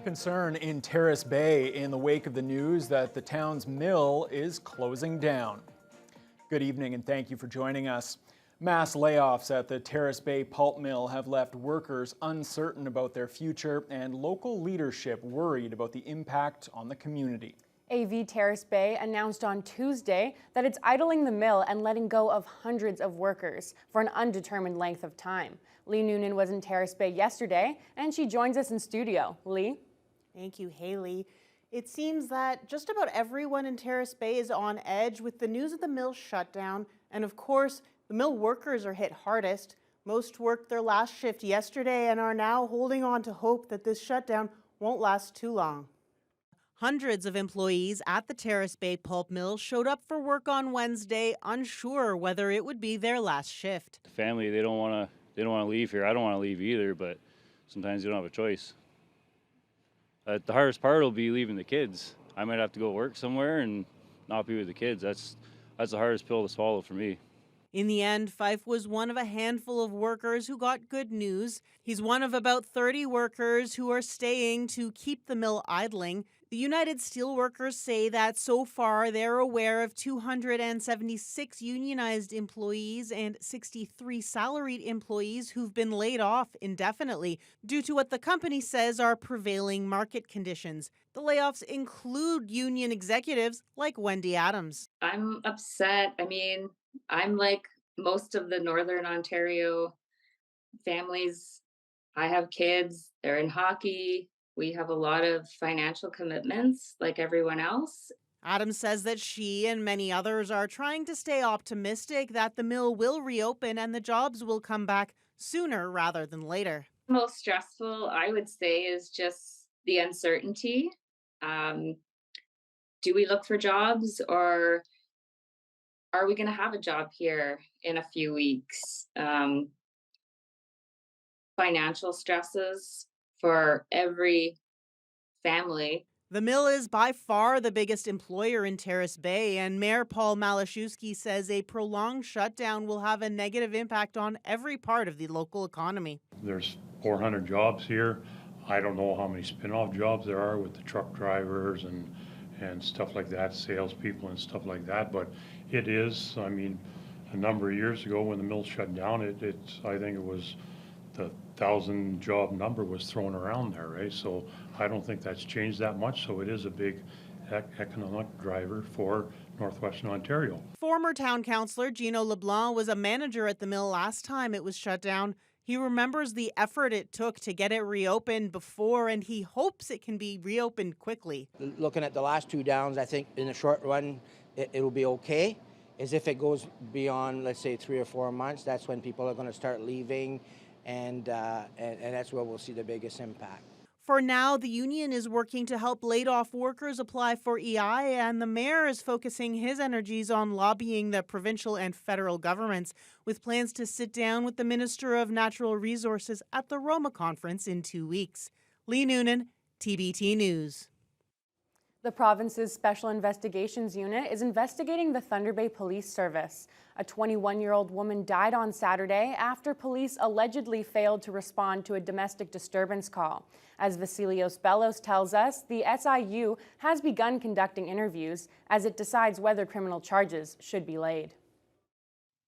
Concern in Terrace Bay in the wake of the news that the town's mill is closing down. Good evening and thank you for joining us. Mass layoffs at the Terrace Bay pulp mill have left workers uncertain about their future and local leadership worried about the impact on the community. AV Terrace Bay announced on Tuesday that it's idling the mill and letting go of hundreds of workers for an undetermined length of time. Lee Noonan was in Terrace Bay yesterday and she joins us in studio. Lee? Thank you, Haley. It seems that just about everyone in Terrace Bay is on edge with the news of the mill shutdown, and of course, the mill workers are hit hardest. Most worked their last shift yesterday and are now holding on to hope that this shutdown won't last too long. Hundreds of employees at the Terrace Bay pulp mill showed up for work on Wednesday, unsure whether it would be their last shift. The family, they don't want to leave here. I don't want to leave either, but sometimes you don't have a choice. The hardest part will be leaving the kids. I might have to go work somewhere and not be with the kids. That's the hardest pill to swallow for me. In the end, Fife was one of a handful of workers who got good news. He's one of about 30 workers who are staying to keep the mill idling. The United Steelworkers say that so far they're aware of 276 unionized employees and 63 salaried employees who've been laid off indefinitely due to what the company says are prevailing market conditions. The layoffs include union executives like Wendy Adams. I'm upset. I'm like most of the Northern Ontario families. I have kids, they're in hockey. We have a lot of financial commitments like everyone else. Adams says that she and many others are trying to stay optimistic that the mill will reopen and the jobs will come back sooner rather than later. Most stressful, I would say, is just the uncertainty. Do we look for jobs, or are we going to have a job here in a few weeks? Financial stresses for every family. The mill is by far the biggest employer in Terrace Bay, and Mayor Paul Malashewski says a prolonged shutdown will have a negative impact on every part of the local economy. There's 400 jobs here. I don't know how many spin-off jobs there are with the truck drivers and stuff like that, salespeople and stuff like that, but it is, a number of years ago when the mill shut down, I think it was the 1,000 job number was thrown around there, right? So I don't think that's changed that much. So it is a big economic driver for Northwestern Ontario. Former town councillor Gino LeBlanc was a manager at the mill last time it was shut down. He remembers the effort it took to get it reopened before, and he hopes it can be reopened quickly. Looking at the last two downs, I think in the short run, it'll be okay. As if it goes beyond, let's say, 3 or 4 months, that's when people are going to start leaving. And that's where we'll see the biggest impact. For now, the union is working to help laid-off workers apply for EI, and the mayor is focusing his energies on lobbying the provincial and federal governments, with plans to sit down with the Minister of Natural Resources at the Roma Conference in 2 weeks. Lee Noonan, TBT News. The province's Special Investigations Unit is investigating the Thunder Bay Police Service. A 21-year-old woman died on Saturday after police allegedly failed to respond to a domestic disturbance call. As Vasilios Bellos tells us, the SIU has begun conducting interviews as it decides whether criminal charges should be laid.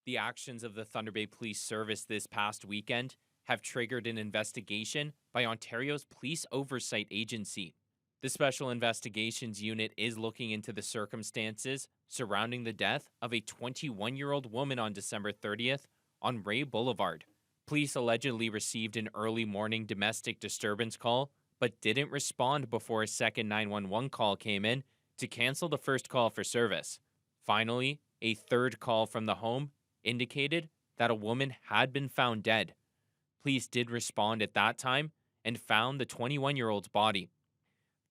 The actions of the Thunder Bay Police Service this past weekend have triggered an investigation by Ontario's Police Oversight Agency. The Special Investigations Unit is looking into the circumstances surrounding the death of a 21-year-old woman on December 30th on Ray Boulevard. Police allegedly received an early morning domestic disturbance call, but didn't respond before a second 911 call came in to cancel the first call for service. Finally, a third call from the home indicated that a woman had been found dead. Police did respond at that time and found the 21-year-old's body.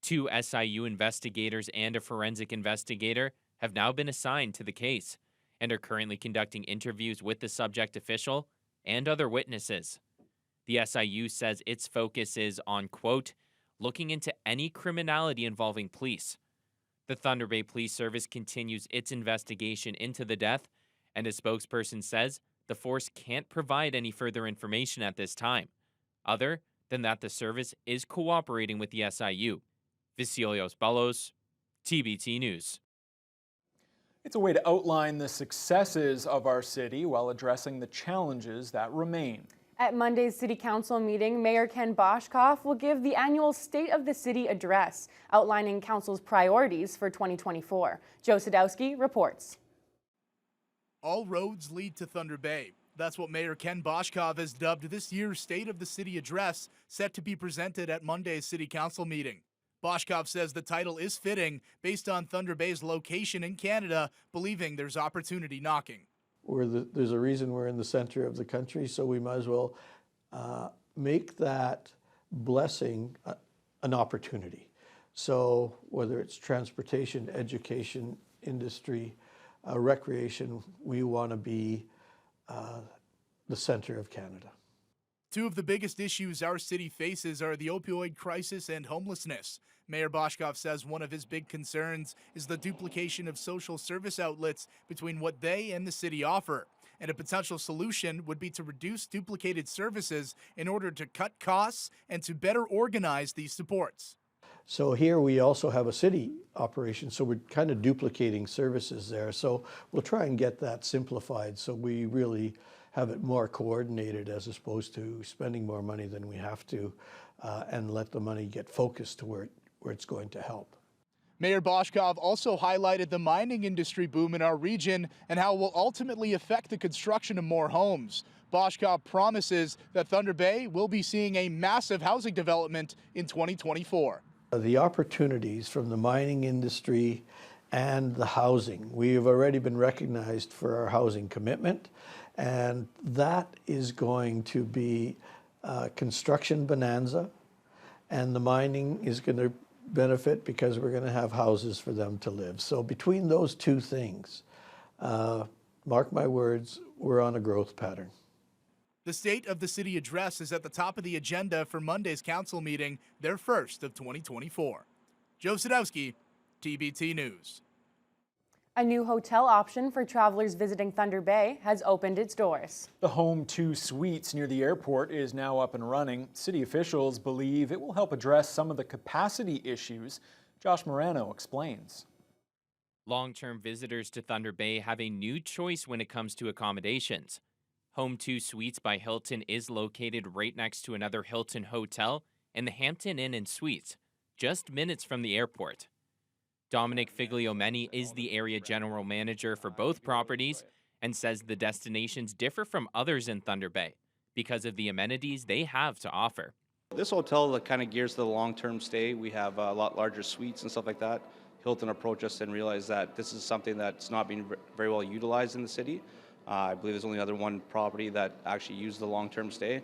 2 SIU investigators and a forensic investigator have now been assigned to the case and are currently conducting interviews with the subject official and other witnesses. The SIU says its focus is on, quote, looking into any criminality involving police. The Thunder Bay Police Service continues its investigation into the death, and a spokesperson says the force can't provide any further information at this time, other than that the service is cooperating with the SIU. Vasilios Bellos, TBT News. It's a way to outline the successes of our city while addressing the challenges that remain. At Monday's City Council meeting, Mayor Ken Boshkoff will give the annual State of the City address, outlining Council's priorities for 2024. Joe Sadowski reports. All roads lead to Thunder Bay. That's what Mayor Ken Boshkoff has dubbed this year's State of the City address, set to be presented at Monday's City Council meeting. Boshkoff says the title is fitting based on Thunder Bay's location in Canada, believing there's opportunity knocking. There's a reason we're in the center of the country, so we might as well make that blessing an opportunity. So whether it's transportation, education, industry, recreation, we want to be the center of Canada. Two of the biggest issues our city faces are the opioid crisis and homelessness. Mayor Boshkoff says one of his big concerns is the duplication of social service outlets between what they and the city offer. And a potential solution would be to reduce duplicated services in order to cut costs and to better organize these supports. So here we also have a city operation, so we're kind of duplicating services there. So we'll try and get that simplified so we really have it more coordinated as opposed to spending more money than we have to, and let the money get focused to where it's going to help. Mayor Boshkoff also highlighted the mining industry boom in our region and how it will ultimately affect the construction of more homes. Boshkoff promises that Thunder Bay will be seeing a massive housing development in 2024. The opportunities from the mining industry and the housing, we have already been recognized for our housing commitment, and that is going to be a construction bonanza, and the mining is going to benefit because we're going to have houses for them to live. So between those two things, mark my words, we're on a growth pattern. The State of the City address is at the top of the agenda for Monday's council meeting, their first of 2024. Joe Sadowski, TBT News. A new hotel option for travelers visiting Thunder Bay has opened its doors. The Home 2 Suites near the airport is now up and running. City officials believe it will help address some of the capacity issues. Josh Morano explains. Long-term visitors to Thunder Bay have a new choice when it comes to accommodations. Home 2 Suites by Hilton is located right next to another Hilton hotel and the Hampton Inn and Suites, just minutes from the airport. Dominic Figliomeni is the area general manager for both properties and says the destinations differ from others in Thunder Bay because of the amenities they have to offer. This hotel kind of gears to the long-term stay. We have a lot larger suites and stuff like that. Hilton approached us and realized that this is something that's not being very well utilized in the city. I believe there's only other one property that actually used the long-term stay.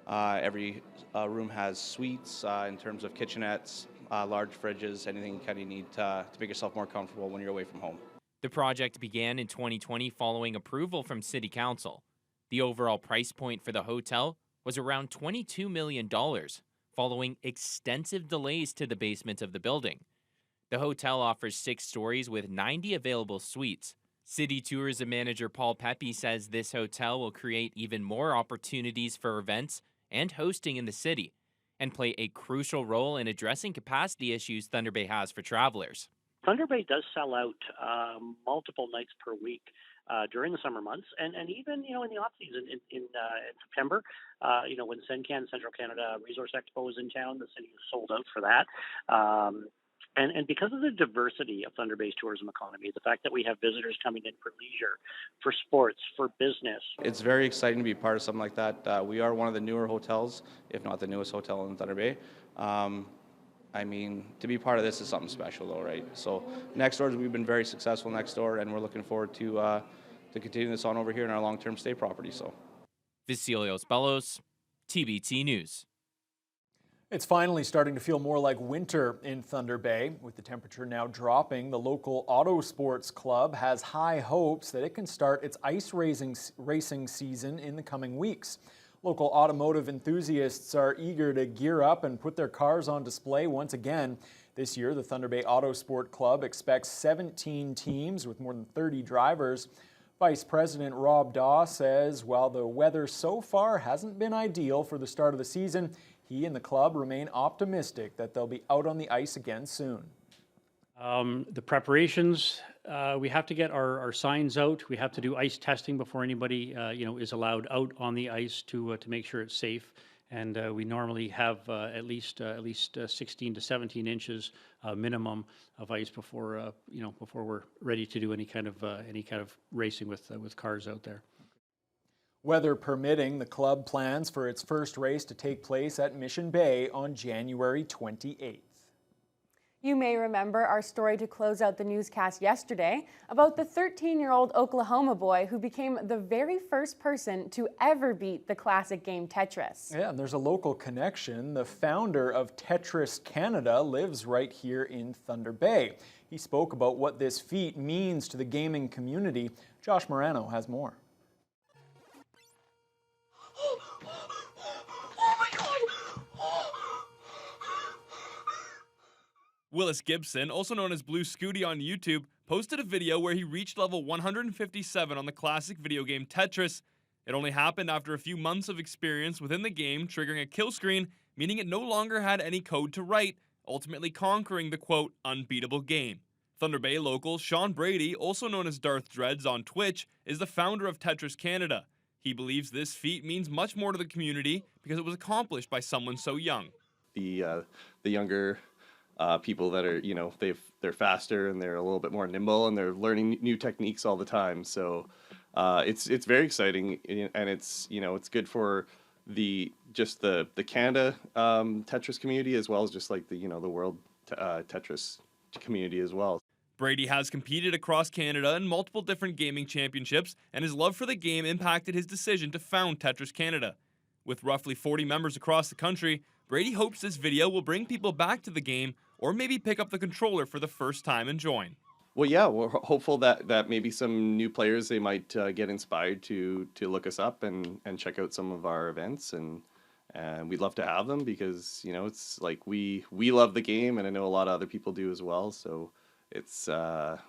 Every room has suites in terms of kitchenettes, large fridges, anything you kind of need to make yourself more comfortable when you're away from home. The project began in 2020 following approval from City Council. The overall price point for the hotel was around $22 million, following extensive delays to the basement of the building. The hotel offers 6 stories with 90 available suites. City Tourism Manager Paul Pepe says this hotel will create even more opportunities for events and hosting in the city, and play a crucial role in addressing capacity issues Thunder Bay has for travelers. Thunder Bay does sell out multiple nights per week during the summer months, and even in the off season in September, when CenCan, Central Canada Resource Expo is in town, the city is sold out for that. And because of the diversity of Thunder Bay's tourism economy, the fact that we have visitors coming in for leisure, for sports, for business. It's very exciting to be part of something like that. We are one of the newer hotels, if not the newest hotel in Thunder Bay. To be part of this is something special though, right? So next door, we've been very successful next door, and we're looking forward to continuing this on over here in our long-term stay property. So, Vasilios Bellos, TBT News. It's finally starting to feel more like winter in Thunder Bay. With the temperature now dropping, the local auto sports club has high hopes that it can start its ice racing season in the coming weeks. Local automotive enthusiasts are eager to gear up and put their cars on display once again. This year, the Thunder Bay Auto Sport Club expects 17 teams with more than 30 drivers. Vice President Rob Daw says while the weather so far hasn't been ideal for the start of the season, He and the club remain optimistic that they'll be out on the ice again soon. The preparations, we have to get our signs out. We have to do ice testing before anybody, is allowed out on the ice to make sure it's safe. And we normally have at least 16 to 17 inches minimum of ice before we're ready to do any kind of racing with cars out there. Weather permitting, the club plans for its first race to take place at Mission Bay on January 28th. You may remember our story to close out the newscast yesterday about the 13-year-old Oklahoma boy who became the very first person to ever beat the classic game Tetris. Yeah, and there's a local connection. The founder of Tetris Canada lives right here in Thunder Bay. He spoke about what this feat means to the gaming community. Josh Morano has more. Willis Gibson, also known as Blue Scooty on YouTube, posted a video where he reached level 157 on the classic video game Tetris. It only happened after a few months of experience within the game, triggering a kill screen, meaning it no longer had any code to write, ultimately conquering the, quote, unbeatable game. Thunder Bay local Sean Brady, also known as Darth Dreads on Twitch, is the founder of Tetris Canada. He believes this feat means much more to the community because it was accomplished by someone so young. The younger people that are, they're faster and they're a little bit more nimble and they're learning new techniques all the time. So it's very exciting, and it's good for the Canada Tetris community, as well as just like the world Tetris community as well. Brady has competed across Canada in multiple different gaming championships, and his love for the game impacted his decision to found Tetris Canada. With roughly 40 members across the country, Brady hopes this video will bring people back to the game, or maybe pick up the controller for the first time and join. Well, yeah, we're hopeful that maybe some new players, they might get inspired to look us up and check out some of our events, and we'd love to have them because it's like we love the game, and I know a lot of other people do as well. So it's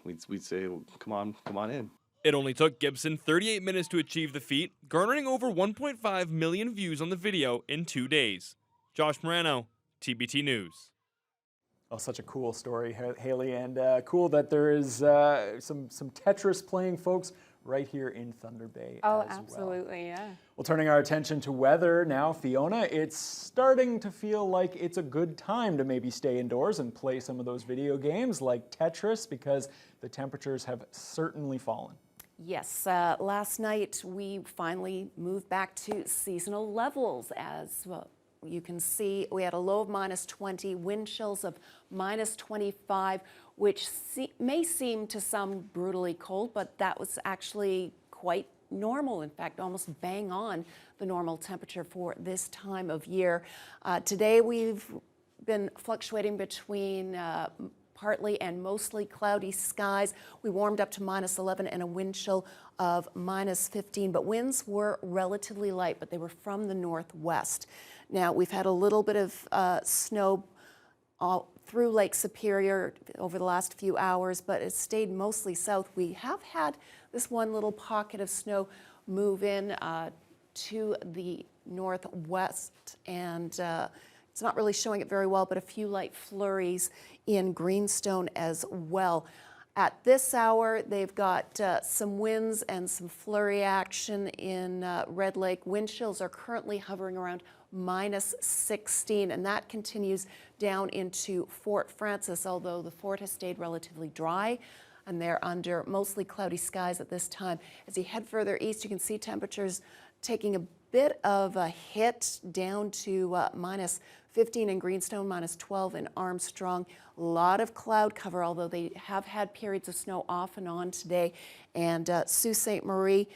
we'd say come on in. It only took Gibson 38 minutes to achieve the feat, garnering over 1.5 million views on the video in 2 days. Josh Morano, TBT News. Oh, such a cool story, Haley, and cool that there is some Tetris playing folks right here in Thunder Bay Oh, as absolutely, well. yeah. Well, turning our attention to weather now, Fiona, it's starting to feel like it's a good time to maybe stay indoors and play some of those video games like Tetris because the temperatures have certainly fallen. Yes, last night we finally moved back to seasonal levels. As well, you can see we had a low of -20, wind chills of -25, which may seem to some brutally cold, but that was actually quite normal. In fact, almost bang on the normal temperature for this time of year. Today we've been fluctuating between partly and mostly cloudy skies. We warmed up to -11 and a wind chill of -15, but winds were relatively light, but they were from the northwest. Now, we've had a little bit of snow all through Lake Superior over the last few hours, but it stayed mostly south. We have had this one little pocket of snow move in to the northwest, and it's not really showing it very well, but a few light flurries in Greenstone as well. At this hour, they've got some winds and some flurry action in Red Lake. Wind chills are currently hovering around -16, and that continues down into Fort Frances, although the fort has stayed relatively dry, and they're under mostly cloudy skies at this time. As you head further east, you can see temperatures taking a bit of a hit down to -15 in Greenstone, -12 in Armstrong. A lot of cloud cover, although they have had periods of snow off and on today. And Sault Ste. Marie,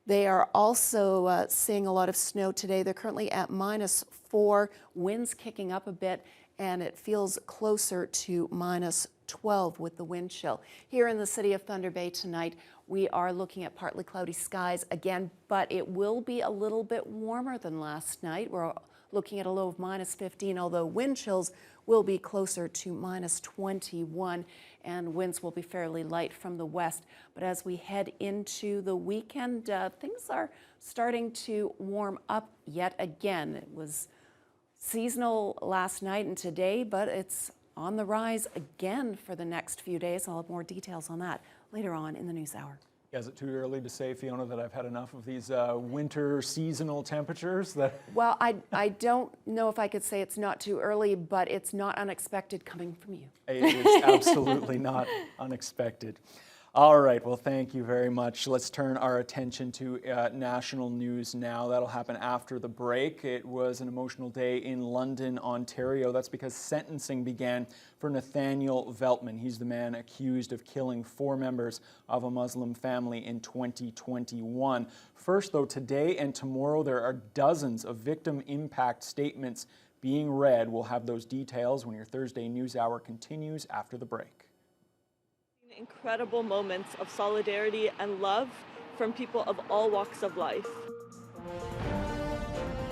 they are also seeing a lot of snow today. They're currently at -4, winds kicking up a bit, and it feels closer to -12 with the wind chill. Here in the city of Thunder Bay tonight, we are looking at partly cloudy skies again, but it will be a little bit warmer than last night. We're looking at a low of -15, although wind chills will be closer to -21, and winds will be fairly light from the west. But as we head into the weekend, things are starting to warm up yet again. It was seasonal last night and today, but it's on the rise again for the next few days. I'll have more details on that later on in the News Hour. Is it too early to say, Fiona, that I've had enough of these winter seasonal temperatures? Well, I don't know if I could say it's not too early, but it's not unexpected coming from you. It is absolutely not unexpected. All right, well, thank you very much. Let's turn our attention to national news now. That'll happen after the break. It was an emotional day in London, Ontario. That's because sentencing began for Nathaniel Veltman. He's the man accused of killing 4 members of a Muslim family in 2021. First, though, today and tomorrow, there are dozens of victim impact statements being read. We'll have those details when your Thursday News Hour continues after the break. Incredible moments of solidarity and love from people of all walks of life.